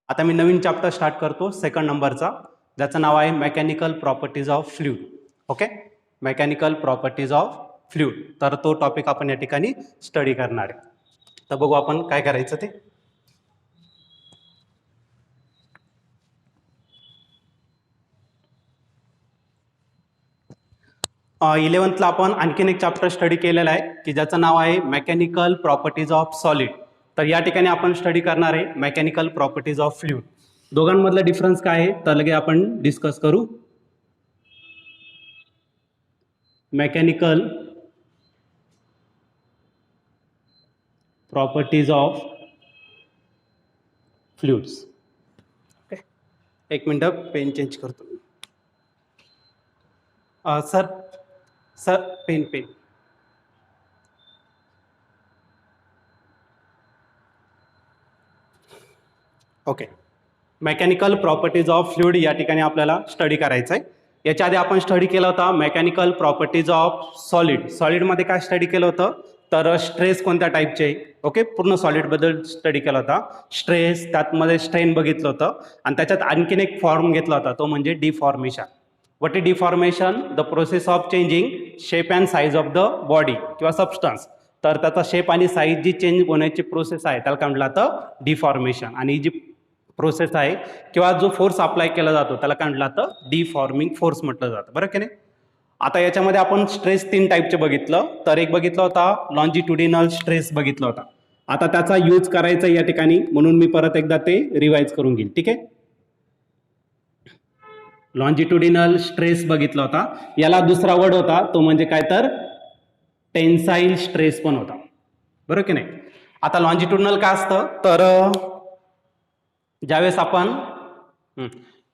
आता मी नवीन chapter start करतो second नंबरचा, ज्याचं नाव आहे mechanical properties of fluid. Okay, mechanical properties of fluid. तर तो टॉपिक आपण या ठिकाणी स्टडी करणार आहे. तर बघू आपण काय करायचं ते. इलेव्हन्थला आपण आणखीन एक चॅप्टर स्टडी केलेला आहे की ज्याचं नाव आहे मेकॅनिकल प्रॉपर्टीज ऑफ सॉलिड. तर या ठिकाणी आपण स्टडी करणार आहे मेकॅनिकल प्रॉपर्टीज ऑफ फ्लूइड. दोघांमधला डिफरन्स काय आहे तर लगे आपण डिस्कस करू. Mechanical properties of fluids. Okay, एक मिनिट पेन चेंज करतो. Sir pen. Okay, mechanical properties of fluid या ठिकाणी आपल्याला स्टडी करायचं आहे. याच्या आधी आपण स्टडी केला होता मेकॅनिकल प्रॉपर्टीज ऑफ सॉलिड. सॉलिडमध्ये काय स्टडी केलं होतं तर स्ट्रेस कोणत्या टाईपचे. ओके, पूर्ण सॉलिडबद्दल स्टडी केला होता. स्ट्रेस, त्यातमध्ये स्ट्रेन बघितलं होतं आणि त्याच्यात आणखीन एक फॉर्म घेतला होता, तो म्हणजे deformation. What is deformation? The process of changing shape and size of the body किंवा सबस्टन्स. तर त्याचा शेप आणि साईज जी चेंज होण्याची प्रोसेस आहे त्याला काय म्हटलं जातं डिफॉर्मेशन. आणि जी प्रोसेस आहे किंवा जो फोर्स अप्लाय केला जातो त्याला काय म्हटलं जातं डिफॉर्मिंग फोर्स म्हटलं जातं. बरं की नाही. आता याच्यामध्ये आपण स्ट्रेस 3 टाईपचे बघितलं. तर एक बघितला होता लॉन्जिट्युडिनल स्ट्रेस बघितला होता. आता त्याचा यूज करायचा या ठिकाणी, म्हणून मी परत एकदा ते रिवाइज करून घेईल. ठीक आहे, लॉन्जिट्युडिनल स्ट्रेस बघितला होता. याला दुसरा वर्ड होता तो म्हणजे काय तर टेन्साईल स्ट्रेस पण होता. बरोबर की नाही. आता लॉन्जिट्युडिनल काय असतं तर ज्यावेळेस आपण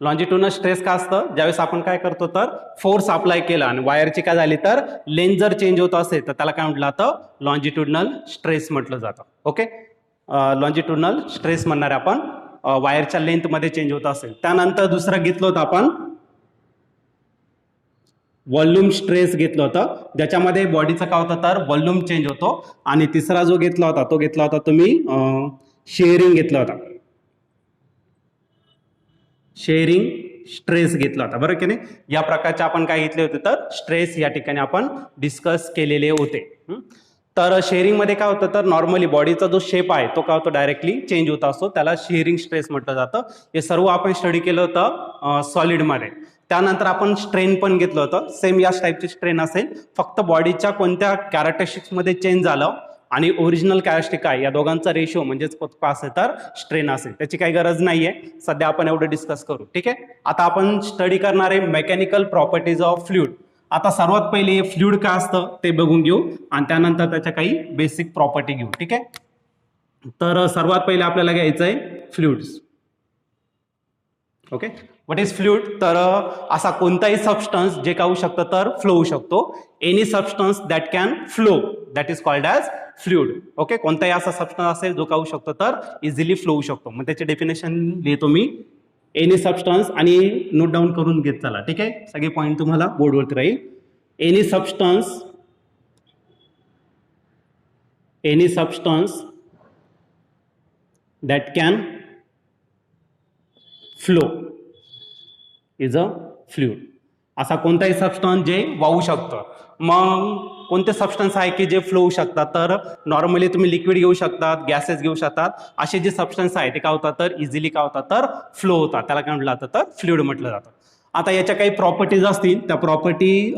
लॉन्जिट्युडिनल स्ट्रेस काय असतं, ज्यावेळेस आपण काय करतो तर फोर्स अप्लाय केला आणि वायरची काय झाली तर लेंथ जर चेंज होत असेल तर त्याला काय म्हटलं जातं लॉन्जिट्युडिनल स्ट्रेस म्हटलं जातं. ओके, लॉन्जिट्युडिनल स्ट्रेस म्हणणार आपण वायरच्या लेंथमध्ये चेंज होत असेल. त्यानंतर दुसरं घेतलं होतं आपण व्हॉल्यूम स्ट्रेस घेतलं होतं, ज्याच्यामध्ये बॉडीचं काय होतं तर व्हॉल्यूम चेंज होतो. आणि तिसरा जो घेतला होता तो घेतला होता तुम्ही शेअरिंग घेतला होता. शेअरिंग स्ट्रेस घेतला होता. बरोबर की नाही. या प्रकारचे आपण काय घेतले होते तर स्ट्रेस या ठिकाणी आपण डिस्कस केलेले होते. तर शेअरिंगमध्ये काय होतं तर नॉर्मली बॉडीचा जो शेप आहे तो काय होतो डायरेक्टली चेंज होत असतो, त्याला शेअरिंग स्ट्रेस म्हटलं जातं. हे सर्व आपण स्टडी केलं होतं सॉलिडमध्ये. त्यानंतर आपण स्ट्रेन पण घेतलं होतं. सेम याच टाईपचे स्ट्रेन असेल, फक्त बॉडीच्या कोणत्या कॅरेक्टरिस्टिक्समध्ये चेंज झालं आणि ओरिजिनल कॅरेक्टरिस्टिक काय या दोघांचा रेशो म्हणजेच काय असेल तर स्ट्रेन असेल. त्याची काही गरज नाहीये सध्या, आपण एवढं डिस्कस करू. ठीक आहे, आता आपण स्टडी करणार आहे मेकॅनिकल प्रॉपर्टीज ऑफ फ्लुइड. आता सर्वात पहिले फ्लुइड काय असतं ते बघून घेऊ आणि त्यानंतर त्याच्या काही बेसिक प्रॉपर्टी घेऊ. ठीक आहे, तर सर्वात पहिले आपल्याला घ्यायचं आहे fluids. Okay, what is fluid? तर असा कोणताही सबस्टन्स जे काय होऊ शकतं तर फ्लो होऊ शकतो. Any substance that can flow that is called as fluid. Okay, कोणताही असा सबस्टन्स असेल जो काय होऊ शकतो तर इझिली फ्लो होऊ शकतो. मग त्याचे डेफिनेशन लिहितो मी, एनी सबस्टन्स, आणि नोट डाऊन करून घेत चला. ठीक आहे, सगळे पॉईंट तुम्हाला बोर्डवरती राहील. Any substance that can flow is a fluid. असा कोणताही सबस्टन्स जे वाहू शकतं. मग कोणते सबस्टन्स आहे की जे फ्लो होऊ शकतात तर नॉर्मली तुम्ही लिक्विड घेऊ शकतात, गॅसेस घेऊ शकतात. असे जे सबस्टन्स आहे ते काय होतात तर इझिली काय होतात तर फ्लो होतात, त्याला काय म्हटलं जातं तर फ्लुइड म्हटलं जातं. आता याच्या काही प्रॉपर्टीज असतील, त्या प्रॉपर्टी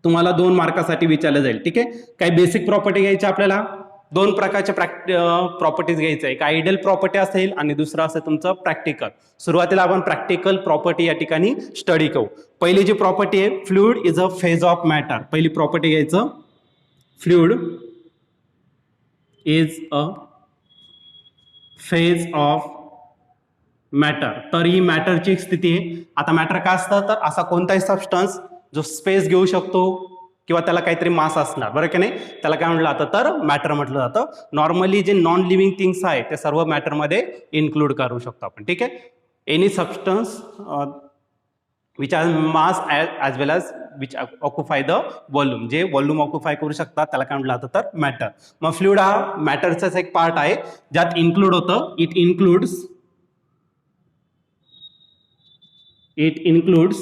तुम्हाला 2 मार्कासाठी विचारलं जाईल. ठीक आहे, काही बेसिक प्रॉपर्टी घ्यायची आपल्याला. 2 प्रकारच्या प्रॉपर्टीज घ्यायचं आहे. एक आयडियल प्रॉपर्टी असेल आणि दुसरं असेल तुमचं प्रॅक्टिकल. सुरुवातीला आपण प्रॅक्टिकल प्रॉपर्टी या ठिकाणी स्टडी करू. पहिली जी प्रॉपर्टी आहे, fluid is a phase of matter. पहिली प्रॉपर्टी घ्यायचं, fluid is a phase of matter. तर ही मॅटरची स्थिती आहे. आता मॅटर काय असतं तर असा कोणताही सबस्टन्स जो स्पेस घेऊ शकतो किंवा त्याला काहीतरी मास असणार. बरं की नाही, त्याला काय म्हटलं जातं तर मॅटर म्हटलं जातं. नॉर्मली जे नॉन लिव्हिंग थिंग्स आहे ते सर्व मॅटरमध्ये इन्क्लूड करू शकतो आपण. ठीक आहे, any substance which are mass as well as which occupy the volume. जे व्हॉल्यूम ऑक्युपाय करू शकतात त्याला काय म्हटलं जातं तर मॅटर. मग फ्लुइड हा मॅटरचाच एक पार्ट आहे ज्यात इन्क्लूड होतं. इट इन्क्लूड्स इट इन्क्लूड्स,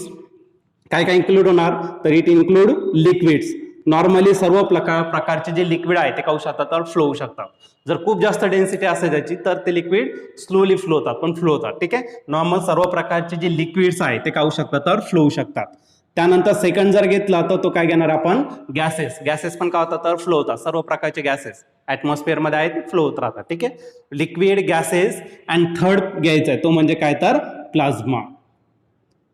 काय काय इन्क्लूड होणार, तर इट इन्क्लूड लिक्विड्स. नॉर्मली सर्व प्रकारचे जे लिक्विड आहे ते काय होऊ शकतात, तर फ्लो होऊ शकतात. जर खूप जास्त डेन्सिटी असेल त्याची तर ते लिक्विड स्लोली फ्लो होतात, पण फ्लो होतात. ठीक आहे, नॉर्मल सर्व प्रकारचे जे लिक्विड्स आहे ते काय होऊ शकतात, तर फ्लो होऊ शकतात. त्यानंतर सेकंड जर घेतला तर तो काय घेणार आपण, गॅसेस. गॅसेस पण काय होतात, तर फ्लो होतात. सर्व प्रकारचे गॅसेस ऍटमॉस्फिअरमध्ये आहे ते फ्लो होत राहतात. ठीक आहे, लिक्विड, गॅसेस. अँड थर्ड घ्यायचा आहे तो म्हणजे काय, तर प्लाझ्मा.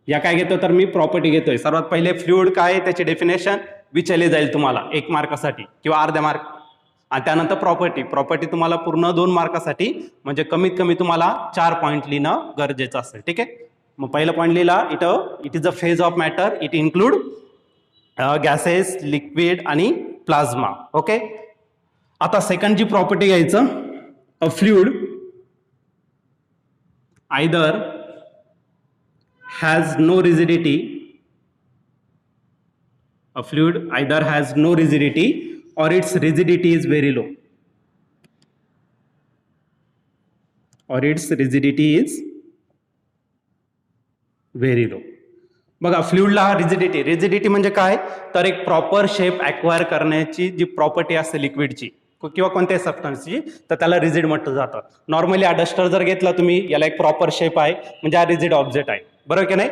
या काय घेतो, तर मी प्रॉपर्टी घेतोय. सर्वात पहिले फ्लुइड काय आहे त्याची डेफिनेशन विचारली जाईल तुम्हाला 1 मार्कासाठी किंवा अर्ध्या मार्क. आणि त्यानंतर प्रॉपर्टी तुम्हाला पूर्ण 2 मार्कासाठी, म्हणजे कमीत कमी तुम्हाला 4 पॉईंट लिहिणं गरजेचं असेल. ठीक आहे, मग पहिला पॉईंट लिहिला, it is a phase of matter, it include gases, liquid आणि प्लाझ्मा. ओके, आता सेकंड जी प्रॉपर्टी घ्यायचं, a fluid either has no rigidity, a fluid either has no rigidity or its rigidity is very low, or its rigidity is very low. बघा, फ्लुइडला rigidity म्हणजे काय, तर एक proper shape acquire करण्याची जी property असते लिक्विडची किंवा कोणत्याही सबस्टन्सची, तर त्याला रिजिड म्हटलं जातं. नॉर्मली हा डस्टर जर घेतला तुम्ही, याला एक प्रॉपर शेप आहे, म्हणजे हा रिजिड ऑब्जेक्ट आहे, बरोबर की नाही.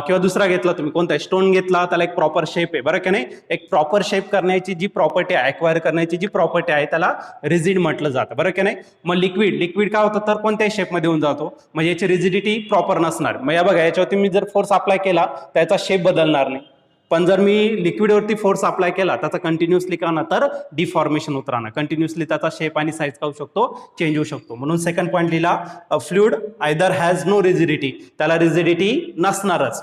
किंवा दुसरा घेतला तुम्ही, कोणता स्टोन घेतला, त्याला एक प्रॉपर शेप आहे, बरोबर की नाही. एक प्रॉपर शेप करण्याची जी प्रॉपर्टी आहे, ॲक्वायर करण्याची जी प्रॉपर्टी आहे, त्याला रिजिड म्हटलं जातं, बरोबर की नाही. मग लिक्विड काय होतं, तर कोणत्याही शेपमध्ये होऊन जातो, म्हणजे याची रिजिडिटी प्रॉपर नसणार. मग या बघा, याच्यावरती मी जर फोर्स अप्लाय केला तर याचा शेप बदलणार नाही. पण जर मी लिक्विडवरती फोर्स अप्लाय केला, त्याचा कंटिन्युअसली का ना, तर डिफॉर्मेशन होत राहणार. कंटिन्युअसली त्याचा शेप आणि साईज का होऊ शकतो, चेंज होऊ शकतो. म्हणून सेकंड पॉईंट लिहिला, fluid either has no rigidity, त्याला रिजिडिटी नसणारच,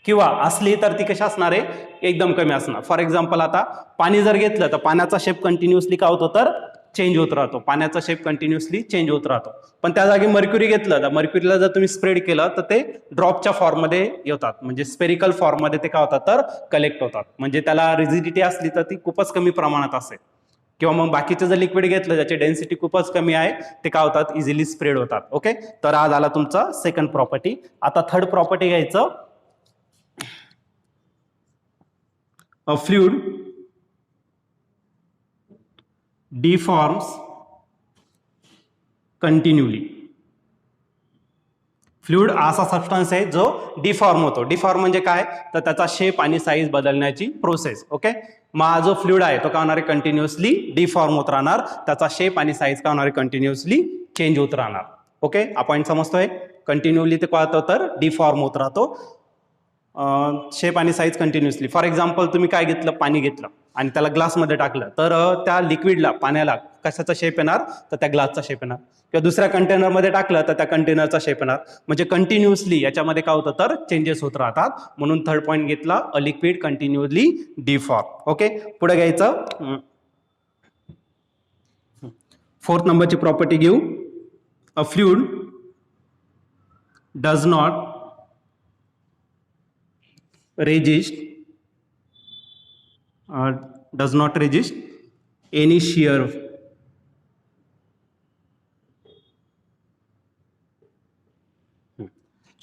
किंवा असली तर ती कशी असणार आहे, एकदम कमी असणार. फॉर एक्झाम्पल, आता पाणी जर घेतलं तर पाण्याचा शेप कंटिन्युअसली काय होतो, तर चेंज होत राहतो. पाण्याचा शेप कंटिन्युअसली चेंज होत राहतो. पण त्या जागी मर्क्युरी घेतलं तर मर्क्युरीला जर तुम्ही स्प्रेड केलं तर ते ड्रॉपच्या फॉर्ममध्ये येतात, म्हणजे स्पेरिकल फॉर्ममध्ये ते काय होतात, तर कलेक्ट होतात. म्हणजे त्याला रिजिडिटी असली तर ती खूपच कमी प्रमाणात असेल. किंवा मग बाकीचं जर लिक्विड घेतलं ज्याची डेन्सिटी खूपच कमी आहे, ते काय होतात, इझिली स्प्रेड होतात. ओके, तर हा झाला तुमचा सेकंड प्रॉपर्टी. आता थर्ड प्रॉपर्टी घ्यायचं, a fluid deforms continually. Fluid असा सबस्टन्स आहे जो डिफॉर्म होतो. डिफॉर्म म्हणजे काय, तर त्याचा शेप आणि साईज बदलण्याची प्रोसेस. ओके, मग हा जो फ्लुइड आहे तो काय होणार आहे, कंटिन्युअसली डिफॉर्म होत राहणार. त्याचा शेप आणि साईज काय होणार आहे, कंटिन्युअसली चेंज होत राहणार. ओके, हा पॉईंट समजतोय. कंटिन्युअली ते काय होतं, तर डिफॉर्म होत राहतो, शेप आणि साईज कंटिन्युअसली. फॉर एक्झाम्पल, तुम्ही काय घेतलं, पाणी घेतलं आणि त्याला ग्लासमध्ये टाकलं, तर त्या लिक्विडला, पाण्याला कशाचा शेप येणार, तर त्या ग्लासचा शेप येणार. किंवा दुसऱ्या कंटेनरमध्ये टाकलं तर त्या कंटेनरचा शेप येणार. म्हणजे कंटिन्युअसली याच्यामध्ये काय होतं, तर चेंजेस होत राहतात. म्हणून थर्ड पॉईंट घेतला, a liquid continuously deform. Okay, पुढे घ्यायचं, फोर्थ नंबरची प्रॉपर्टी घेऊ, a fluid does not resist does not resist any shear.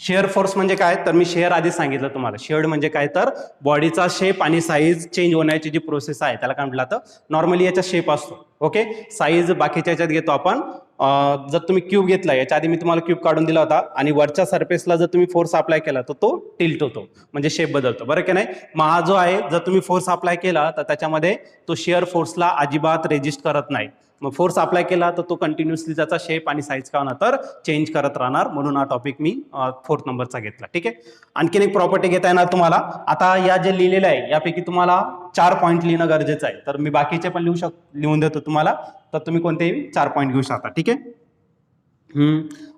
Shear force म्हणजे काय, तर मी शेअर आधी सांगितलं तुम्हाला. शेअर म्हणजे काय, तर बॉडीचा शेप आणि साईज चेंज होण्याची जी प्रोसेस आहे त्याला काय म्हटलं तर नॉर्मली याचा शेप असतो. ओके, साईज बाकीच्या याच्यात घेतो आपण. जर तुम्ही क्यूब घेतला, याच्या आधी मी तुम्हाला क्यूब काढून दिला होता, आणि वरच्या सरफेसला जर तुम्ही फोर्स अप्लाय केला तर तो टिल्ट होतो, म्हणजे शेप बदलतो, बरं की नाही. मग हा जो आहे, जर तुम्ही फोर्स अप्लाय केला तर त्याच्यामध्ये तो शेअर फोर्सला अजिबात रेजिस्ट करत नाही. मग फोर्स अप्लाय केला तर तो कंटिन्युअसली त्याचा शेप आणि साईज काय होणार, तर चेंज करत राहणार. म्हणून हा टॉपिक मी फोर्थ नंबरचा घेतला. ठीक आहे, आणखीन एक प्रॉपर्टी घेता येणार तुम्हाला. आता या जे लिहिलेलं आहे यापैकी तुम्हाला 4 पॉईंट लिहिणं गरजेचं आहे. तर मी बाकीचे पण लिहून देतो तुम्हाला, तर तुम्ही कोणतेही 4 पॉईंट घेऊ शकता. ठीक आहे,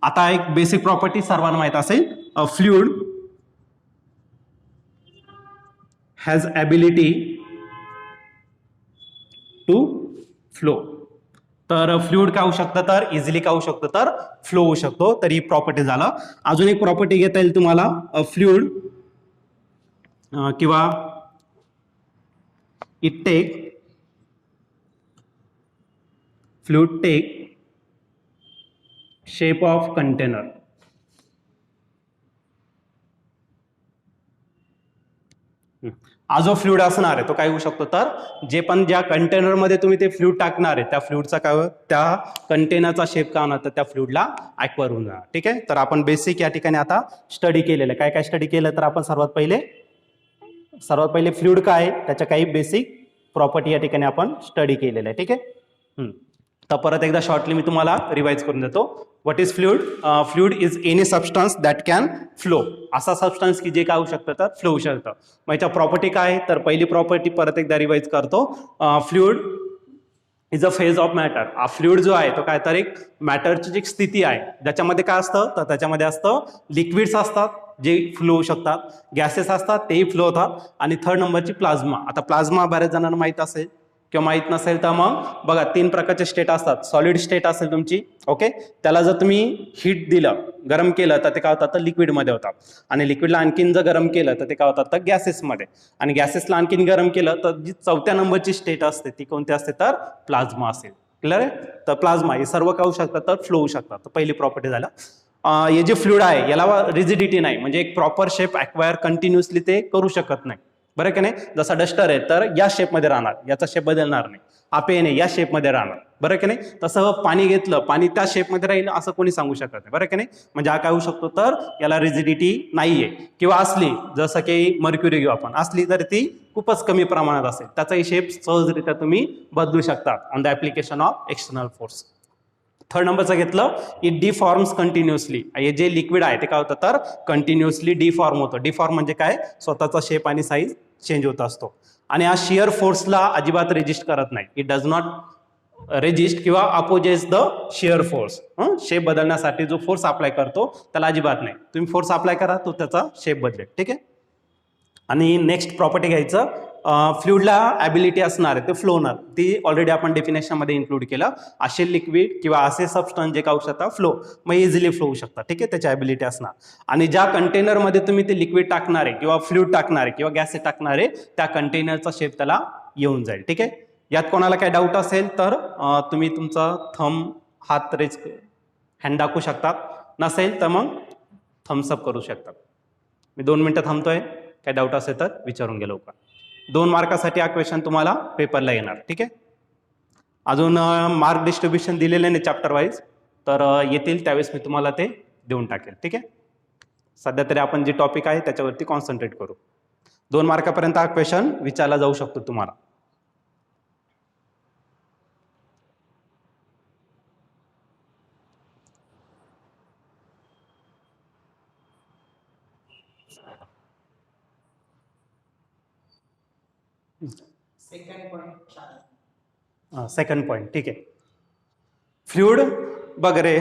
आता एक बेसिक प्रॉपर्टी सर्वांना माहित असेल, a fluid has ability to flow. तर फ्लुइड काय होऊ शकतं, तर इझिली काय होऊ शकतं, तर फ्लो होऊ शकतो. तर ही प्रॉपर्टी झालं. अजून एक प्रॉपर्टी घेता येईल तुम्हाला, फ्लुइड किंवा it take fluid take shape of container. हा जो फ्लुइड असणार आहे तो काय होऊ शकतो, तर जे पण ज्या कंटेनरमध्ये तुम्ही ते फ्लुइड टाकणार आहे त्या फ्लुइडचा काय त्या कंटेनरचा शेप काय होणार, तर त्या फ्लुइडला ॲक्वायर होऊन जाणार. ठीक आहे, तर आपण बेसिक या ठिकाणी आता स्टडी केलेलं आहे. काय काय स्टडी केलं, तर आपण सर्वात पहिले फ्लुइड काय आहे त्याच्या काही बेसिक प्रॉपर्टी या ठिकाणी आपण स्टडी केलेलं आहे. ठीक आहे, तर परत एकदा शॉर्टली मी तुम्हाला रिवाइज करून देतो. What is fluid? Fluid is any substance that can flow. असा सबस्टन्स की जे काय होऊ शकतं, तर फ्लो होऊ शकतं. मग याच्या प्रॉपर्टी काय आहे, तर पहिली प्रॉपर्टी परत एकदा रिवाइज करतो. Fluid is a phase of matter. हा फ्लुइड जो आहे तो काय, तर एक मॅटरची जी स्थिती आहे ज्याच्यामध्ये काय असतं, तर त्याच्यामध्ये असतं लिक्विड्स असतात जे फ्लो होऊ शकतात, गॅसेस असतात तेही फ्लो होतात, आणि थर्ड नंबरची प्लाझ्मा. आता प्लाझ्मा बऱ्याच जणांना माहीत असेल किंवा माहीत नसेल तर मग बघा 3 प्रकारचे स्टेट असतात. सॉलिड स्टेट असेल तुमची, ओके, त्याला जर तुम्ही हीट दिलं, गरम केलं, तर ते काय होतात, तर लिक्विडमध्ये होतात, आणि लिक्विडला आणखीन जर गरम केलं तर ते काय होतात, तर गॅसेसमध्ये, आणि गॅसेसला आणखीन गरम केलं तर जी 4थ्या नंबरची स्टेट असते ती कोणती असते, तर प्लाझ्मा असेल. क्लिअर आहे, तर प्लाझ्मा हे सर्व काय होऊ शकतात, तर फ्लो होऊ शकतात. तर पहिली प्रॉपर्टी झालं. हे जे फ्लुइड आहे याला रिजिडिटी नाही, म्हणजे एक प्रॉपर शेप ॲक्वायर कंटिन्युअसली ते करू शकत नाही, बरं की नाही. जसा डस्टर आहे तर या शेपमध्ये राहणार, याचा शेप बदलणार नाही. हा पेन आहे या शेपमध्ये राहणार, बरं की नाही. तसं पाणी घेतलं, पाणी त्या शेपमध्ये राहील असं कोणी सांगू शकत नाही, बरं की नाही. म्हणजे हा काय होऊ शकतो, तर याला रिजिडिटी नाहीये, किंवा असली जसं की मर्क्युरी घेऊ आपण, असली तर ती खूपच कमी प्रमाणात असेल, त्याचाही शेप सहजरित्या तुम्ही बदलू शकता on the application of external force. Third नंबरचं घेतलं, इट डिफॉर्म्स कंटिन्युअसली. हे जे लिक्विड आहे ते काय होतं, तर कंटिन्युअसली डिफॉर्म होतं. डिफॉर्म म्हणजे काय, स्वतःचा शेप आणि साईज चेंज होत असतो, आणि हा शिअर फोर्सला अजिबात रेजिस्ट करत नाही. इट डज नॉट रेजिस्ट किंवा opposes the shear force. Shape बदलण्यासाठी जो फोर्स अप्लाय करतो त्याला अजिबात नाही. तुम्ही फोर्स अप्लाय करा तो त्याचा शेप बदलेल. ठीक आहे, आणि नेक्स्ट प्रॉपर्टी घ्यायचं, फ्लुइडला ॲबिलिटी असणार आहे ते फ्लो होणार, ती ऑलरेडी आपण डेफिनेशनमध्ये इन्क्लूड केलं. असे लिक्विड किंवा असे सबस्टन्स जे काय होऊ शकतात फ्लो, मग इझिली फ्लो होऊ शकतात. ठीक आहे, त्याची ॲबिलिटी असणार, आणि ज्या कंटेनरमध्ये तुम्ही ते लिक्विड टाकणार आहे किंवा फ्लुइड टाकणार आहे किंवा गॅस टाकणार आहे त्या कंटेनरचा शेप त्याला येऊन जाईल. ठीक आहे, यात कोणाला काय डाऊट असेल तर तुम्ही तुमचा थंब हात रेज हँड दाखवू शकतात, नसेल तर मग थम्सअप करू शकतात. मी 2 मिनटं थांबतोय, काय डाऊट असेल तर विचारून गेलो का. 2 मार्कासाठी हा क्वेश्चन तुम्हाला पेपरला येणार. ठीक आहे, अजून मार्क डिस्ट्रीब्युशन दिलेले नाही चॅप्टर वाईज, तर येतील त्यावेळेस मी तुम्हाला ते देऊन टाकेल. ठीक आहे, सध्या तरी आपण जे टॉपिक आहे त्याच्यावरती कॉन्सन्ट्रेट करू. 2 मार्कापर्यंत हा क्वेश्चन विचारला जाऊ शकतो तुम्हाला. Second point. ठीक आहे, फ्लुइड बघ रे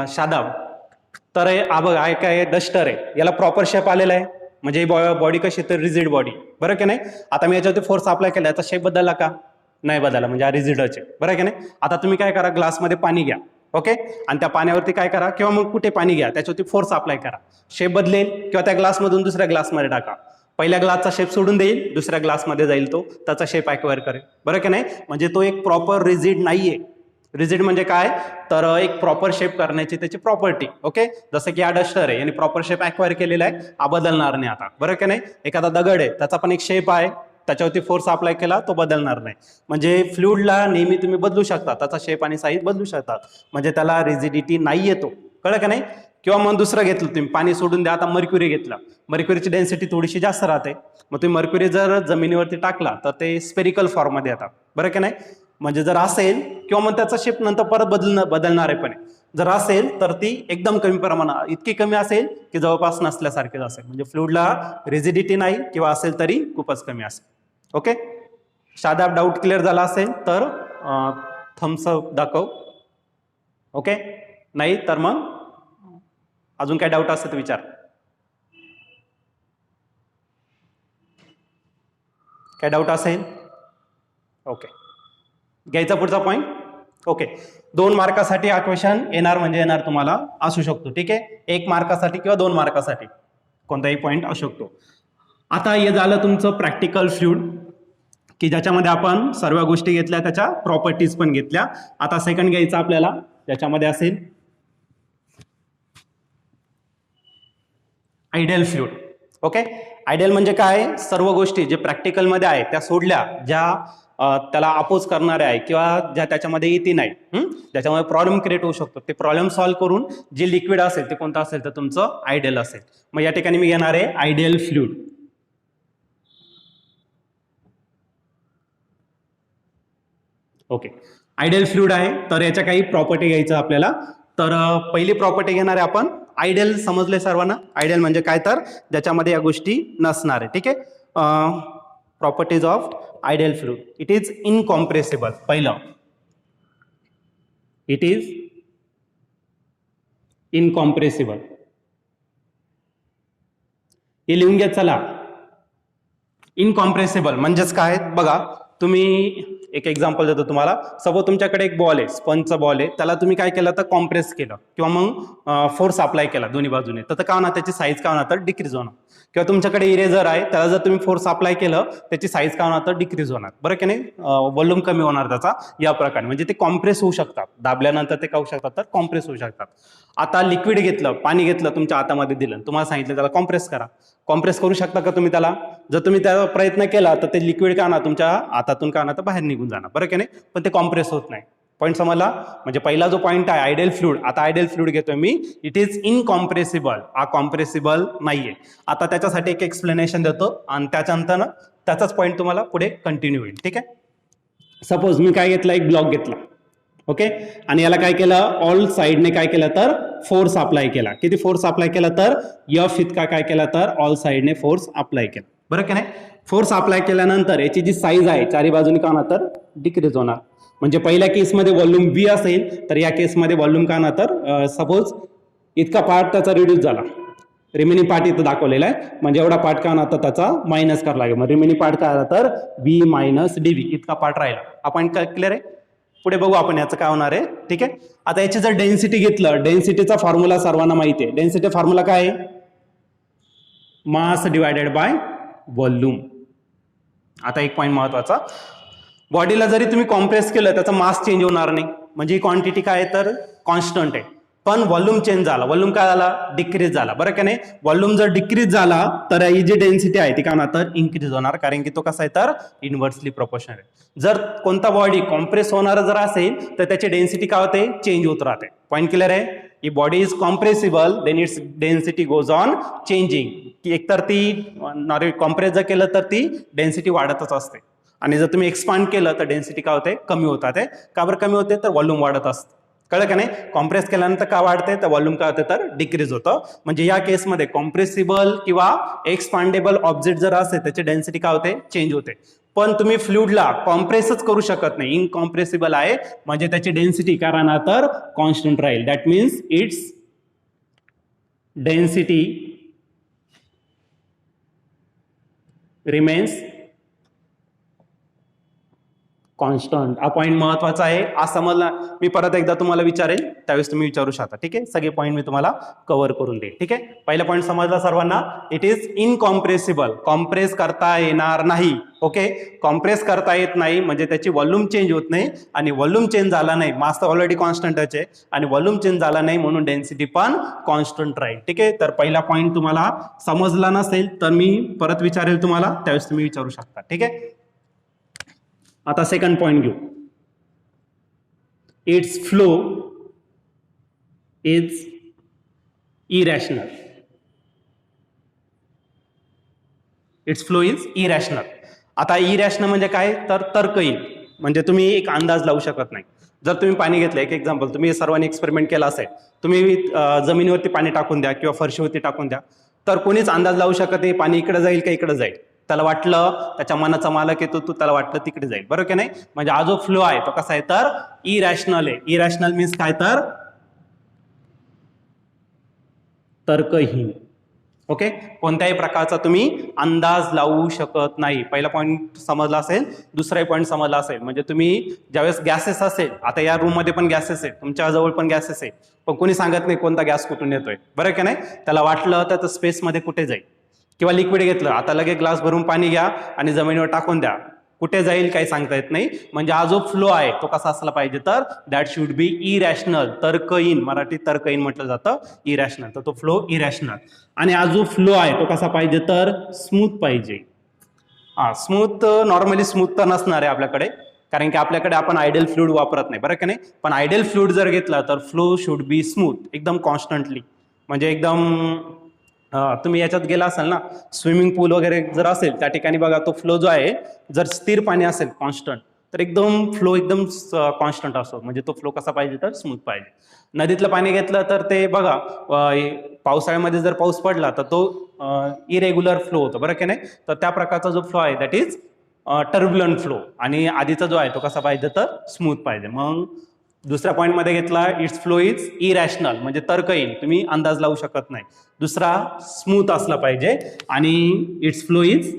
शादाब, तर हा बघ आहे काय, डस्टर आहे, याला प्रॉपर शेप आलेला आहे, म्हणजे बॉडी कशी, तर रिजिड बॉडी, बरं की नाही. आता मी याच्यावरती फोर्स अप्लाय केला, याचा शेप बदलला का, नाही बदलला, म्हणजे हा रिजिडच आहे, बरं की नाही. आता तुम्ही काय करा, ग्लासमध्ये पाणी घ्या, ओके, आणि त्या पाण्यावरती काय करा, किंवा मग कुठे पाणी घ्या, त्याच्यावरती फोर्स अप्लाय करा, शेप बदलेल, किंवा त्या ग्लासमधून दुसऱ्या ग्लासमध्ये टाका, पहिल्या ग्लासचा शेप सोडून देईल, दुसऱ्या ग्लासमध्ये जाईल, तो त्याचा शेप ॲक्वायर करेल, बरं की नाही. म्हणजे तो एक प्रॉपर रिजिड नाहीये. रिजिड म्हणजे काय, तर एक प्रॉपर शेप करण्याची त्याची प्रॉपर्टी. ओके, जसं की हा डस्टर आहे, याने प्रॉपर शेप ॲक्वायर केलेला आहे, हा बदलणार नाही आता, बरं की नाही. एखादा दगड आहे, त्याचा पण एक शेप आहे, त्याच्यावरती फोर्स अप्लाय केला तो बदलणार नाही. म्हणजे फ्लुइडला नेहमी तुम्ही बदलू शकता, त्याचा शेप आणि साईज बदलू शकतात, म्हणजे त्याला रिजिडिटी नाही येतो, कळलं का नाही. किंवा मग दुसरं घेतलं तुम्ही, पाणी सोडून द्या, आता मर्क्युरी घेतला, मर्क्युरीची डेन्सिटी थोडीशी जास्त राहते, मग तुम्ही मर्क्युरी जर जमिनीवरती टाकला तर ते स्पेरिकल फॉर्ममध्ये येतात, बरं की नाही. म्हणजे जर असेल, किंवा मग त्याचा शेप नंतर परत बदलणार आहे, पण जर असेल तर ती एकदम कमी प्रमाणात, इतकी कमी असेल की जवळपास नसल्यासारखेच असेल, म्हणजे फ्लुइडला रिजिडिटी नाही, किंवा असेल तरी खूपच कमी असेल. ओके, शादाब डाऊट क्लिअर झाला असेल तर थम्सअप दाखव. ओके, नाही तर मग अजून काय डाऊट असेल तर विचार. काय डाऊट असेल, ओके, घ्यायचा पुढचा पॉईंट. ओके, 2 मार्कासाठी हा क्वेश्चन येणार, म्हणजे येणार तुम्हाला, असू शकतो. ठीक आहे, 1 मार्कासाठी किंवा 2 मार्कासाठी कोणताही पॉईंट असू शकतो. आता हे झालं तुमचं प्रॅक्टिकल फ्लुइड, की ज्याच्यामध्ये आपण सर्व गोष्टी घेतल्या, त्याच्या प्रॉपर्टीज पण घेतल्या. आता सेकंड घ्यायचं आपल्याला, ज्याच्यामध्ये असेल आयडियल फ्लुइड. ओके, आयडियल म्हणजे काय, सर्व गोष्टी जे प्रॅक्टिकलमध्ये आहे त्या सोडल्या, ज्या त्याला अपोज करणारे आहे किंवा ज्या त्याच्यामध्ये येते नाही, ज्याच्यामुळे प्रॉब्लेम क्रिएट होऊ शकतो, ते प्रॉब्लेम सॉल्व्ह करून जे लिक्विड असेल ते कोणतं असेल तर तुमचं आयडियल असेल. मग या ठिकाणी मी घेणार आहे ideal fluid. Okay, ideal fluid आहे तर याच्या काही प्रॉपर्टी घ्यायचं आपल्याला. तर पहिली प्रॉपर्टी घेणार आहे आपण. आयडियल समजले सर्वांना. आयडियल म्हणजे काय, तर ज्याच्यामध्ये या गोष्टी नसणार आहे. ठीक आहे. Properties of ideal fluid, it is incompressible. पहिलं, इट इज इनकॉम्प्रेसिबल. हे लिहून घ्या चला. इनकॉम्प्रेसिबल म्हणजेच काय बघा, तुम्ही एक एक्झाम्पल देतो तुम्हाला. सपोज तुमच्याकडे एक बॉल आहे, स्पंजचा बॉल आहे, त्याला तुम्ही काय केलं तर कॉम्प्रेस केलं किंवा मग फोर्स अप्लाय केला दोन्ही बाजूने, तर काय होणार, त्याची साईज काय होणार तर डिक्रीज होणार. किंवा तुमच्याकडे इरेजर आहे, त्याला जर तुम्ही फोर्स अप्लाय केलं त्याची साईज काय होणार तर डिक्रीज होणार. बरं की नाही, व्हॉल्यूम कमी होणार त्याचा. या प्रकारे म्हणजे ते कॉम्प्रेस होऊ शकतात, दाबल्यानंतर ते काय होऊ शकतात तर कॉम्प्रेस होऊ शकतात. आता लिक्विड घेतलं, पाणी घेतलं, तुमच्या हातामध्ये दिलं, तुम्हाला सांगितलं त्याला कॉम्प्रेस करा. कॉम्प्रेस करू शकता का तुम्ही त्याला? जर तुम्ही त्याचा प्रयत्न केला तर ते लिक्विड काय होणार तुमच्या हातातून काय होणार तर बाहेर निघून जाणार. बरं की नाही, पण ते कॉम्प्रेस होत नाही. पॉईंट समजला? म्हणजे पहिला जो पॉईंट आहे आयडियल फ्लुइड, आता आयडियल फ्लुइड घेतोय मी, इट इज इनकॉम्प्रेसिबल. हा कॉम्प्रेसिबल नाहीये. आता त्याच्यासाठी एक एक्सप्लेनेशन देतो आणि त्याच्यानंतर त्याचाच पॉईंट तुम्हाला पुढे कंटिन्यू होईल. ठीक आहे. सपोज मी काय घेतला, एक ब्लॉक घेतला. ओके, आणि याला काय केलं, ऑल साइडने काय केलं तर फोर्स अप्लाय केला. किती फोर्स अप्लाय केला तर F इतका काय केला तर ऑल साइडने फोर्स अप्लाय केला. बरं की नाही, फोर्स अप्लाय केल्यानंतर याची जी साईज आहे चारी बाजूने काय होणार तर डिक्रीज होणार. म्हणजे पहिल्या केसमध्ये व्हॉल्यूम V असेल तर या केसमध्ये व्हॉल्यूम काय होणार तर सपोज इतका पार्ट त्याचा रिड्यूस झाला, रिमेनिंग पार्ट इथं दाखवलेला आहे, म्हणजे एवढा पार्ट काय होणार तर त्याचा मायनस करावा लागेल. मग रिमेनिंग पार्ट काय आला तर V मायनस DV इतका पार्ट राहिला. आपण क्लिअर आहे? पुढे बघू आपण याचं काय होणार आहे. ठीक आहे. आता याची जर डेन्सिटी घेतलं, डेन्सिटीचा फॉर्म्युला सर्वांना माहिती आहे. डेन्सिटी फॉर्म्युला काय आहे, मास डिवायडेड बाय व्हॉल्यूम. आता एक पॉईंट महत्वाचा, बॉडीला जरी तुम्ही कॉम्प्रेस केलं त्याचा मास चेंज होणार नाही, म्हणजे ही क्वांटिटी काय आहे तर कॉन्स्टंट आहे. पण व्हॉल्यूम चेंज झाला, व्हॉल्यूम काय झाला डिक्रीज झाला. बरं का नाही, व्हॉल्यूम जर डिक्रीज झाला तर ही जी डेन्सिटी आहे ती काय होणार तर इन्क्रीज होणार, कारण की तो कसा आहे तर इनव्हर्सली प्रोपोर्शनल आहे. जर कोणता बॉडी कॉम्प्रेस होणार जर असेल तर त्याची डेन्सिटी काय होते चेंज होत राहते. पॉईंट क्लिअर आहे? ही body is compressible then its density goes on changing. की एकतर ती कॉम्प्रेस जर केलं तर ती डेन्सिटी वाढतच असते, आणि जर तुम्ही एक्सपांड केलं तर डेन्सिटी काय होते कमी होतात. का बरं कमी होते तर व्हॉल्यूम वाढत असतं. कळलं का नाही? कॉम्प्रेस केल्यानंतर काय वाढते तर व्हॉल्यूम काय होते तर डिक्रीज होतं. म्हणजे या केसमध्ये कॉम्प्रेसिबल किंवा एक्सपांडेबल ऑब्जेक्ट जर असेल त्याची डेन्सिटी काय होते चेंज होते. पण तुम्ही फ्लुइडला कॉम्प्रेसच करू शकत नाही, इनकॉम्प्रेसिबल आहे, म्हणजे त्याची डेन्सिटी काय राहणार तर कॉन्स्टंट राहील. That means it's density remains constant. हा पॉईंट महत्वाचा आहे. आज समजला, मी परत एकदा तुम्हाला विचारेल त्यावेळेस तुम्ही विचारू शकता. ठीक आहे, सगळे पॉईंट मी तुम्हाला कव्हर करून देईल. ठीक आहे, पहिला पॉईंट समजला सर्वांना. इट इज इनकॉम्प्रेसिबल, कॉम्प्रेस करता येणार नाही. ओके, कॉम्प्रेस करता येत नाही म्हणजे त्याची व्हॉल्यूम चेंज होत नाही, आणि व्हॉल्यूम चेंज झाला नाही, मास तर ऑलरेडी कॉन्स्टंटच आहे, आणि व्हॉल्यूम चेंज झाला नाही म्हणून डेन्सिटी पण कॉन्स्टंट राहील. ठीक आहे, तर पहिला पॉईंट तुम्हाला समजला नसेल तर मी परत विचारेल तुम्हाला, त्यावेळेस तुम्ही विचारू शकता. ठीक आहे. आता सेकंड पॉइंट घेऊ. It's flow is irrational. It's flow is irrational. आता इरॅशनल म्हणजे काय तर तर्कहीन, म्हणजे तुम्ही एक अंदाज लावू शकत नाही. जर तुम्ही पाणी घेतलं, एक एक्झाम्पल, तुम्ही सर्वांनी एक्सपेरिमेंट केला असेल, तुम्ही जमिनीवरती पाणी टाकून द्या किंवा फरशीवरती टाकून द्या, तर कोणीच अंदाज लावू शकत नाही पाणी इकडे जाईल का इकडे जाईल. त्याला वाटलं, त्याच्या मनाचा मालक येतो तो, त्याला वाटलं तिकडे जाईल. बरोबर की नाही? म्हणजे हा जो फ्लो आहे तो कसा आहे तर इरॅशनल आहे. इरॅशनल मीन्स काय तर तर्कहीन. ओके, कोणत्याही प्रकारचा तुम्ही अंदाज लावू शकत नाही. पहिला पॉईंट समजला असेल. दुसरा पॉईंट समजला असेल, म्हणजे तुम्ही ज्यावेळेस गॅसेस असेल, आता या रूम मध्ये पण गॅसेस आहे, तुमच्या जवळ पण गॅसेस आहे, पण कोणी सांगत नाही कोणता गॅस कुठून येतोय. बरं की नाही? त्याला वाटलं तर स्पेस मध्ये कुठे जाईल. किंवा लिक्विड घेतलं, आता लगेच ग्लास भरून पाणी घ्या आणि जमिनीवर टाकून द्या, कुठे जाईल काही सांगता येत नाही. म्हणजे हा जो फ्लो आहे तो कसा असला पाहिजे तर दॅट शुड बी इरॅशनल, तर्कहीन, मराठी तर्कहीन म्हटलं जातं, इरॅशनल. तर तो फ्लो इरॅशनल. आणि हा जो फ्लो आहे तो कसा पाहिजे तर स्मूथ पाहिजे. स्मूथ नॉर्मली स्मूथ तर नसणार आहे आपल्याकडे, कारण की आपल्याकडे आपण आयडियल फ्लुइड वापरत नाही, बरं का नाही. पण आयडियल फ्लुइड जर घेतला तर फ्लो शुड बी स्मूथ, एकदम कॉन्स्टंटली. म्हणजे एकदम तुम्ही याच्यात गेला असाल ना, स्विमिंग पूल वगैरे जर असेल त्या ठिकाणी बघा, तो फ्लो जो आहे जर स्थिर पाणी असेल कॉन्स्टंट तर एकदम फ्लो एकदम कॉन्स्टंट असतो. म्हणजे तो फ्लो कसा पाहिजे तर स्मूथ पाहिजे. नदीतलं पाणी घेतलं तर ते बघा, पावसाळ्यामध्ये जर पाऊस पडला तर तो इरेग्युलर फ्लो होतो, बरं की नाही. तर त्या प्रकारचा जो फ्लो आहे दॅट इज टर्ब्युलंट फ्लो. आणि आधीचा जो आहे तो कसा पाहिजे तर स्मूथ पाहिजे. मग दुसऱ्या पॉईंटमध्ये घेतला, इट्स फ्लो इज इरॅशनल, म्हणजे तर्कहीन, तुम्ही अंदाज लावू शकत नाही. दुसरा स्मूथ असला पाहिजे. आणि इट्स फ्लो इज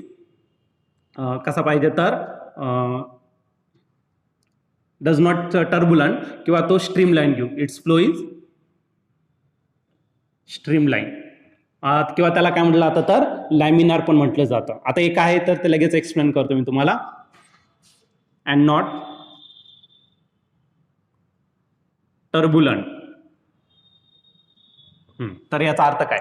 कसा पाहिजे तर डज नॉट टर्ब्युलंट, किंवा तो स्ट्रीमलाईन घेऊ, इट्स फ्लो इज स्ट्रीमलाईन, किंवा त्याला काय म्हटलं जातं तर लॅमिनार पण म्हटलं जातं. आता एक आहे तर ते लगेच एक्सप्लेन करतो मी तुम्हाला. And not turbulent. तर याचा अर्थ काय,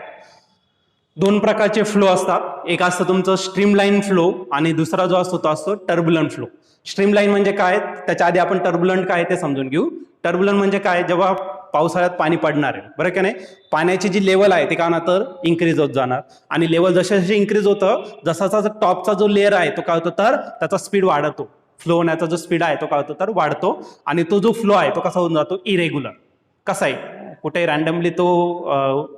दोन प्रकारचे फ्लो असतात. एक असतं तुमचं स्ट्रीमलाईन फ्लो आणि दुसरा जो असतो तो असतो टर्ब्युलंट फ्लो. स्ट्रीमलाईन म्हणजे काय, त्याच्या आधी आपण टर्ब्युलंट काय ते समजून घेऊ. टर्ब्युलंट म्हणजे काय, जेव्हा पावसाळ्यात पाणी पडणार आहे, बरं का नाही, पाण्याची जी लेवल आहे ते काय होणार तर इन्क्रीज होत जाणार. आणि लेवल जसे जसे इन्क्रीज होतं, जसा टॉपचा जो लेअर आहे तो काय होतो तर त्याचा स्पीड वाढतो. फ्लो होण्याचा जो स्पीड आहे तो काय होतो तर वाढतो. आणि तो जो फ्लो आहे तो कसा होऊन जातो इरेग्युलर. कसा आहे, कुठे रॅन्डमली तो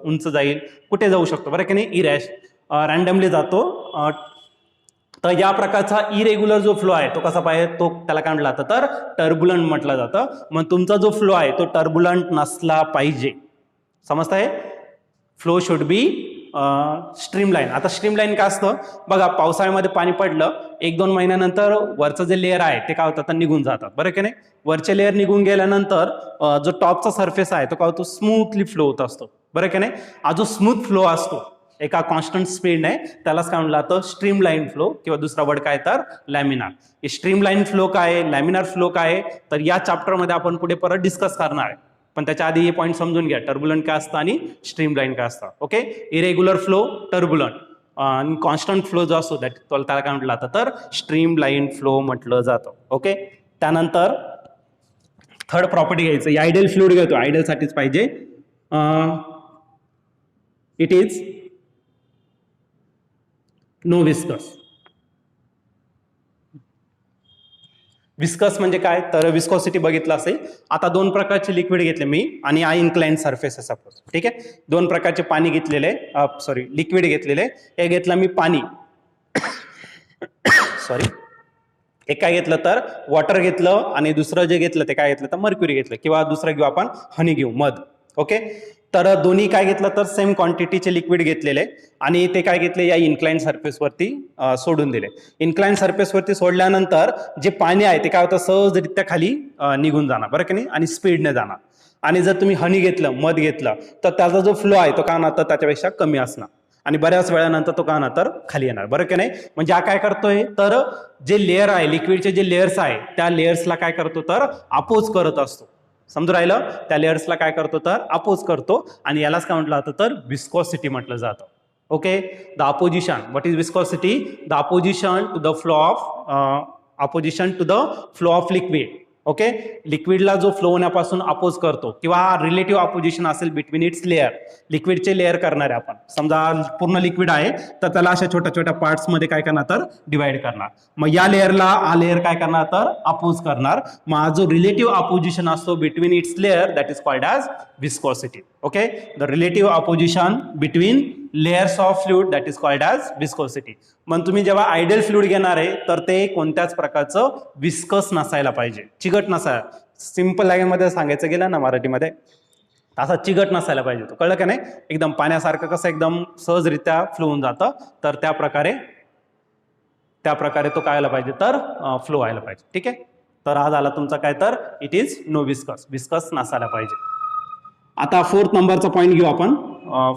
उंच जाईल, कुठे जाऊ शकतो, बरं की नाही, रॅन्डमली जातो. तर या प्रकारचा इरेग्युलर जो फ्लो आहे तो कसा पाहिजे, तो त्याला काय म्हटलं जातं तर टर्ब्युलंट म्हटलं जातं. मग तुमचा जो फ्लो आहे तो टर्ब्युलंट नसला पाहिजे. समजताय, फ्लो शुड बी स्ट्रीमलाईन. आता स्ट्रीमलाईन काय असतं बघा, पावसाळ्यामध्ये पाणी पडलं 1-2 महिन्यानंतर वरचं जे लेअर आहे ते काय होतं तर निघून जातात, बरं की नाही. वरचे लेअर निघून गेल्यानंतर जो टॉपचा सरफेस आहे तो काय होतो स्मूथली फ्लो होत असतो, बरं की नाही. हा जो स्मूथ फ्लो असतो एका कॉन्स्टंट स्पीडने, त्यालाच काय म्हणलं जातं स्ट्रीमलाईन फ्लो, किंवा दुसरा वर्ड काय तर लॅमिनार. स्ट्रीमलाईन फ्लो काय, लॅमिनार फ्लो काय, तर या चॅप्टरमध्ये आपण पुढे परत डिस्कस करणार आहे. पण त्याच्या आधी हे पॉईंट समजून घ्या, टर्ब्युलंट काय असतं आणि स्ट्रीमलाईन काय असतं. ओके, इरेग्युलर फ्लो टर्ब्युलंट, आणि कॉन्स्टंट फ्लो जो असतो त्याला काय म्हटलं जातं तर स्ट्रीमलाईन फ्लो म्हटलं जातं. ओके, त्यानंतर थर्ड प्रॉपर्टी घ्यायचं, आयडियल फ्लुइड घेतो, आयडियल साठीच पाहिजे. It is no viscous. Viscous म्हणजे काय तर विस्कॉसिटी बघितलं असेल. आता दोन प्रकारचे लिक्विड घेतले मी आणि हा इन्क्लाइंड सरफेस आहे सपोज, ठीक आहे. दोन प्रकारचे पाणी घेतलेले, सॉरी लिक्विड घेतलेले. एक घेतलं मी पाणी, सॉरी, एक काय घेतलं तर वॉटर घेतलं, आणि दुसरं जे घेतलं ते काय घेतलं तर मर्क्युरी घेतलं, किंवा दुसरं घेऊ आपण हनी घेऊ, मध. ओके, तर दोन्ही काय घेतलं तर सेम क्वांटिटीचे लिक्विड घेतलेले, आणि ते काय घेतले या इन्क्लाइंड सरफेसवरती सोडून दिले. इन्क्लाइंड सरफेसवरती सोडल्यानंतर जे पाणी आहे ते काय होतं सहजरित्या खाली निघून जाणार, बरं की नाही, आणि स्पीडने जाणार. आणि जर तुम्ही हनी घेतलं, मध घेतलं, तर त्याचा जो फ्लो आहे तो काय होणार तर त्याच्यापेक्षा कमी असणार, आणि बऱ्याच वेळानंतर तो काय होणार तर खाली येणार, बरं की नाही. म्हणजे हा काय करतोय तर जे लेअर आहे, लिक्विडचे जे लेअर्स आहे त्या लेअर्सला काय करतो तर अपोज करत असतो. समजून राहिलं, त्या लेअर्सला काय करतो तर अपोज करतो, आणि यालाच काय म्हटलं जातं तर विस्कॉसिटी म्हटलं जातं. Okay, the opposition, what is viscosity, the opposition to the flow of liquid. Okay, लिक्विडला जो फ्लो होण्यापासून अपोज करतो, किंवा रिलेटिव्ह अपोजिशन असेल बिटवीन इट्स लेअर. लिक्विडचे लेअर करणार आहे आपण, समजा पूर्ण लिक्विड आहे तर त्याला अशा छोट्या छोट्या पार्ट्समध्ये काय करणार तर डिवाइड करणार. मग या लेअरला हा लेअर काय करणार तर अपोज करणार. मग हा जो रिलेटिव्ह अपोजिशन असतो between its layer that is called as viscosity. Okay, the relative opposition between layers of fluid that is called as viscosity. मग तुम्ही जेव्हा आयडियल फ्लुइड घेणार आहे तर ते कोणत्याच प्रकारचं विस्कस नसायला पाहिजे, चिकट नसायला. सिंपल लँग्वेजमध्ये सांगायचं गेलं ना मराठीमध्ये, असा चिकट नसायला पाहिजे. तो कळलं का नाही, एकदम पाण्यासारखं कसं एकदम सहजरित्या फ्लो होऊन जातं, तर त्या प्रकारे तो काय व्हायला पाहिजे तर फ्लो व्हायला पाहिजे. ठीक आहे, तर हा झाला तुमचा काय तर it is no viscous, viscous नसायला पाहिजे. आता फोर्थ नंबरचा पॉईंट घेऊ आपण.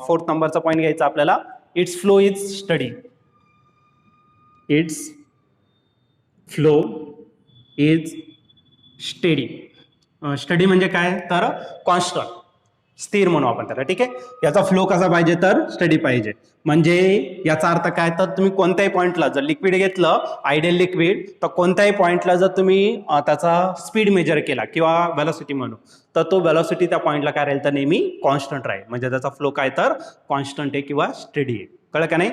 फोर्थ नंबरचा पॉईंट घ्यायचा आपल्याला, it's flow is study. It's flow is steady. Study म्हणजे काय तर कॉन्स्टंट, स्थिर म्हणू आपण त्याला. ठीक आहे, याचा फ्लो कसा पाहिजे तर स्टडी पाहिजे. म्हणजे याचा अर्थ काय तर तुम्ही कोणत्याही पॉईंटला जर लिक्विड घेतलं आयडियल लिक्विड, तर कोणत्याही पॉईंटला जर तुम्ही त्याचा स्पीड मेजर केला किंवा व्हेलॉसिटी म्हणू, तर तो व्हेलॉसिटी त्या पॉईंटला काय राहील तर नेहमी कॉन्स्टंट राहील. म्हणजे त्याचा फ्लो काय तर कॉन्स्टंट आहे किंवा स्टडी आहे. कळलं का नाही?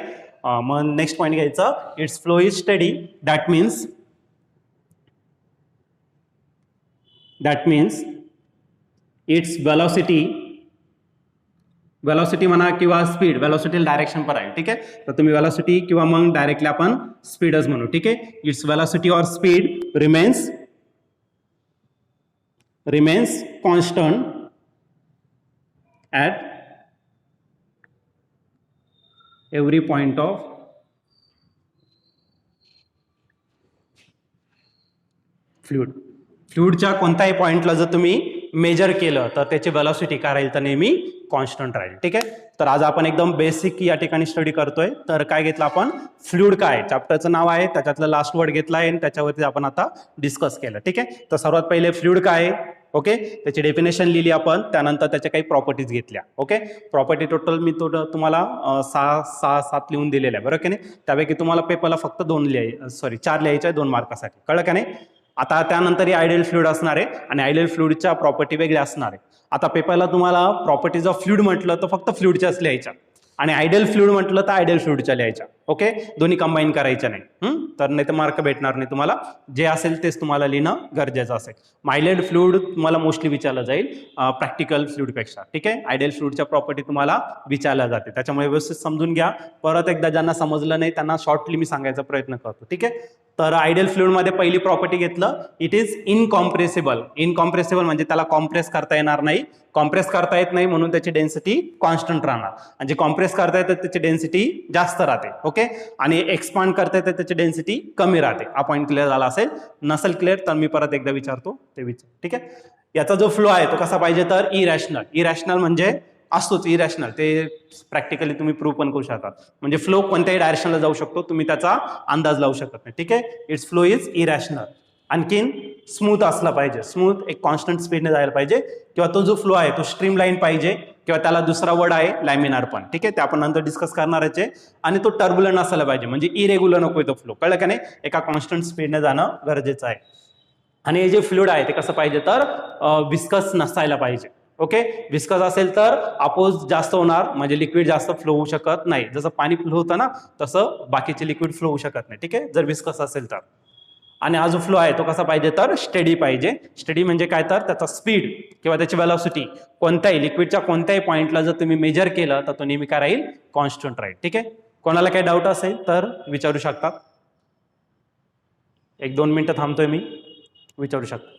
मग नेक्स्ट पॉईंट घ्यायचं, it's flow is study. That means it's velocity म्हणा किंवा स्पीड, व्हेलॉसिटी डायरेक्शन पर आहे. ठीक आहे, तर तुम्ही व्हेलॉसिटी किंवा मग डायरेक्टली आपण स्पीडच म्हणू. ठीक आहे, its velocity or speed remains constant at every point of फ्लुइडच्या कोणत्याही पॉईंटला जर तुम्ही मेजर केलं तर त्याची व्हेलॉसिटी काय राहील तर नेहमी कॉन्स्टंट राहील. ठीक आहे, तर आज आपण एकदम बेसिक या ठिकाणी स्टडी करतोय. तर काय घेतलं आपण, फ्लुइड काय, चॅप्टरचं नाव आहे, त्याच्यातलं लास्ट वर्ड घेतला आहे आणि त्याच्यावरती आपण आता डिस्कस केलं. ठीक आहे, तर सर्वात पहिले फ्लुइड काय आहे, ओके, त्याची डेफिनेशन लिहिली आपण, त्यानंतर त्याच्या काही प्रॉपर्टीज घेतल्या. ओके, प्रॉपर्टी टोटल मी तुम्हाला 6-7 लिहून दिलेल्या आहे, बरोबर की नाही? त्यापैकी तुम्हाला पेपरला फक्त 4 लिहायचे आहे 2 मार्कासाठी. कळलं का नाही? आता त्यानंतर आयडियल फ्लुइड असणार आहे आणि आयडियल फ्लुइडच्या प्रॉपर्टी वेगळ्या असणार आहे. आता पेपरला तुम्हाला प्रॉपर्टीज ऑफ फ्लुइड म्हटलं तर फक्त फ्लुइडच्याच लिहायच्या आणि आयडियल फ्लुइड म्हटलं तर आयडियल फ्लुइडच्या लिहायच्या. ओके, दोन्ही कंबाईन करायच्या नाही, तर नाही तर मार्क भेटणार नाही तुम्हाला. जे असेल तेच तुम्हाला लिहिणं गरजेचं असेल. आयडियल फ्लुइड तुम्हाला मोस्टली विचारलं जाईल प्रॅक्टिकल फ्लुइडपेक्षा. ठीक आहे, आयडियल फ्लुइडच्या प्रॉपर्टी तुम्हाला विचारल्या जाते, त्याच्यामुळे व्यवस्थित समजून घ्या. परत एकदा ज्यांना समजलं नाही त्यांना शॉर्टली मी सांगायचा प्रयत्न करतो. ठीक आहे, तर आयडियल फ्लुइडमध्ये पहिली प्रॉपर्टी घेतलं, इट इज इनकॉम्प्रेसिबल. इनकॉम्प्रेसिबल म्हणजे त्याला कॉम्प्रेस करता येणार नाही. कॉम्प्रेस करता येत नाही म्हणून त्याची डेन्सिटी कॉन्स्टंट राहणार, आणि जे कॉम्प्रेस करता येतं त्याची डेन्सिटी जास्त राहते. ओके, आणि एक्सपांड करता येतं त्याची डेन्सिटी कमी राहते. हा पॉईंट क्लिअर झाला असेल, नसेल क्लिअर तर मी परत एकदा विचारतो ते विचार. ठीक आहे, याचा जो फ्लो आहे तो कसा पाहिजे तर इरॅशनल म्हणजे असतोच इरॅशनल, ते प्रॅक्टिकली तुम्ही प्रूव्ह पण करू शकता. म्हणजे फ्लो कोणत्याही डायरेक्शनला जाऊ शकतो, तुम्ही त्याचा अंदाज लावू शकत नाही. ठीक आहे, इट्स फ्लो इज इरॅशनल. आणखीन स्मूथ असला पाहिजे, स्मूथ एक कॉन्स्टंट स्पीडने जायला पाहिजे, किंवा तो जो फ्लो आहे तो स्ट्रीम लाईन पाहिजे, किंवा त्याला दुसरा वर्ड आहे लॅमिनार पण. ठीक आहे, ते आपण नंतर डिस्कस करणारच आहे. आणि तो टर्ब्युलंट असायला पाहिजे, म्हणजे इरेग्युलर नको तो फ्लो. कळलं का नाही? एका कॉन्स्टंट स्पीडने जाणं गरजेचं आहे. आणि हे जे फ्लुइड आहे ते कसं पाहिजे तर विस्कस नसायला पाहिजे. ओके, विस्कस असेल तर अपोज जास्त होणार, म्हणजे लिक्विड जास्त फ्लो होऊ शकत नाही. जसं पाणी फ्लो होतं ना तसं बाकीचे लिक्विड फ्लो होऊ शकत नाही. ठीक आहे, जर विस्कस असेल तर. आणि हा जो फ्लो आहे तो कसा पाहिजे तर स्टेडी पाहिजे. स्टेडी म्हणजे काय तर त्याचा स्पीड किंवा त्याची व्हेलॉसिटी कोणत्याही लिक्विडच्या कोणत्याही पॉईंटला जर तुम्ही मेजर केलं तर तो नेहमी काय राहील, कॉन्स्टंट राहील. ठीक आहे, कोणाला काही डाऊट असेल तर विचारू शकतात. 1-2 मिनिटं थांबतोय मी, विचारू शकता.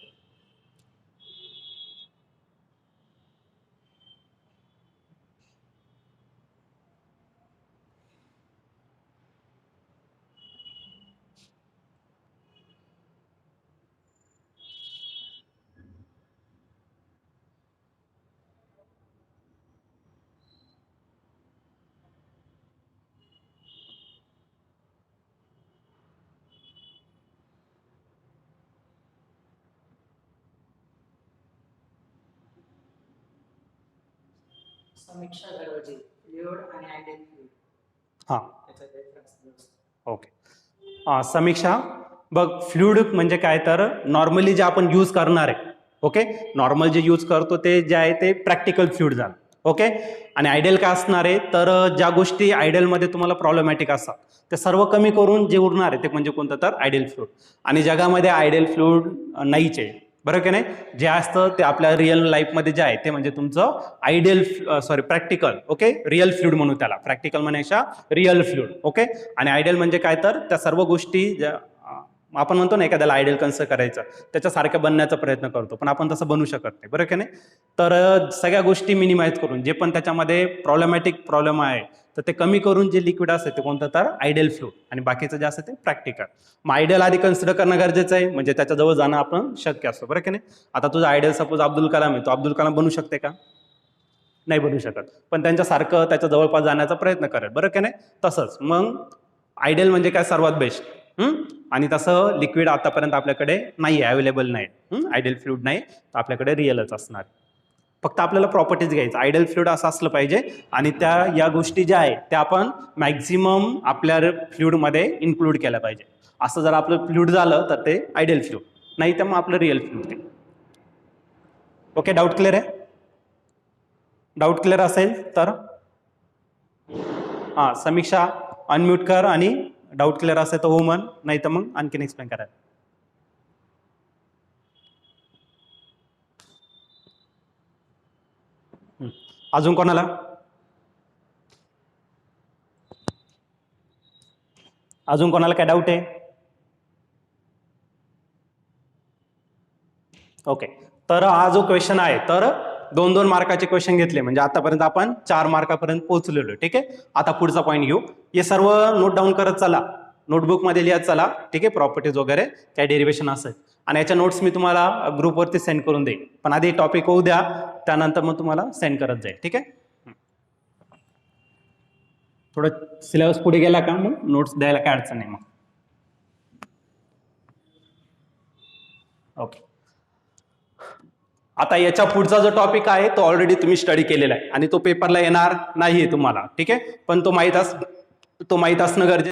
समीक्षा दरवाजे फ्लुइड आणि आयडियल फ्लुइड. हां, ओके. समीक्षा बघ, फ्लुइड म्हणजे काय तर नॉर्मली जे आपण यूज करणार आहे, ओके, नॉर्मल जे यूज करतो ते जे आहे ते प्रॅक्टिकल फ्लुइड झालं. ओके, आणि आयडियल काय असणार आहे तर ज्या गोष्टी आयडियलमध्ये तुम्हाला प्रॉब्लेमॅटिक असतात ते सर्व कमी करून जे उरणार आहे ते म्हणजे कोणतं तर आयडियल फ्लुइड. आणि जगामध्ये आयडियल फ्लुइड नाहीच आहे, बरोबर की नाही? जे असतं ते आपल्या रिअल लाईफमध्ये जे आहे ते म्हणजे तुमचं प्रॅक्टिकल. ओके, रिअल फ्लुइड म्हणू त्याला, प्रॅक्टिकल म्हणण्यापेक्षा रिअल फ्लुइड. ओके, आणि आयडियल म्हणजे काय तर त्या सर्व गोष्टी ज्या आपण म्हणतो ना एखाद्याला आयडियल कन्सिडर करायचं, त्याच्यासारखं बनण्याचा प्रयत्न करतो, पण आपण तसं बनू शकत नाही, बरोबर की नाही? तर सगळ्या गोष्टी मिनिमाइज करून जे पण त्याच्यामध्ये प्रॉब्लेम आहे तर ते कमी करून जे लिक्विड असते ते कोणतं तर आयडियल फ्लुइड, आणि बाकीचं जे असतं ते प्रॅक्टिकल. मग आयडियल आधी कन्सिडर करणं गरजेचं आहे, म्हणजे त्याच्याजवळ जाणं आपण शक्य असतं, बरोबर की नाही? आता तुझं आयडियल सपोज अब्दुल कलाम आहे, तो अब्दुल कलाम बनू शकते का? नाही बनू शकत, पण त्यांच्यासारखं त्याच्या जवळपास जाण्याचा प्रयत्न करेल, बरोबर की नाही? तसंच मग आयडियल म्हणजे काय, सर्वात बेस्ट. आणि तसं लिक्विड आतापर्यंत आपल्याकडे नाही आहे, अवेलेबल नाही, आयडियल फ्लुइड नाही, तर आपल्याकडे रिअलच असणार. फक्त आपल्याला प्रॉपर्टीज घ्यायचं, आयडियल फ्लुइड असं असलं पाहिजे आणि या गोष्टी ज्या आहेत त्या आपण मॅक्झिमम आपल्या फ्लुइडमध्ये इन्क्लूड केल्या पाहिजे. असं जर आपलं फ्लुइड झालं तर ते आयडियल फ्लुइड, नाही तर मग आपलं real fluid. Okay, doubt clear आहे? डाऊट क्लिअर असेल तर हां, समीक्षा अनम्यूट कर आणि डाऊट क्लिअर असेल तर हो म्हण, नाही तर मग आणखीन एक्सप्लेन करा. अजून कोणाला? अजून कोणाला काय डाऊट आहे? ओके, तर हा जो क्वेश्चन आहे तर 2-2 मार्काचे क्वेश्चन घेतले, म्हणजे आतापर्यंत आपण 4 मार्कापर्यंत पोहोचलेलो. ठीक आहे, आता पुढचा पॉईंट घेऊ. हे सर्व नोट डाऊन करत चला, नोटबुकमध्ये लिहत चला. ठीक आहे, प्रॉपर्टीज वगैरे काय डेरिव्हेशन असेल, आणि याच्या नोट्स मी तुम्हाला ग्रुपवरती सेंड करून देईन. पण आधी टॉपिक होऊ द्या, त्यानंतर मग तुम्हाला सेंड करत जाईल. ठीक आहे, थोडं सिलेबस पुढे गेला का मग नोट्स द्यायला काय अडचण नाही मग. ओके, आता याच्या पुढचा जो टॉपिक आहे तो ऑलरेडी तुम्ही स्टडी केलेला आहे आणि तो पेपरला येणार नाहीये तुम्हाला. ठीक आहे, पण तो माहीत असणं गरजेचं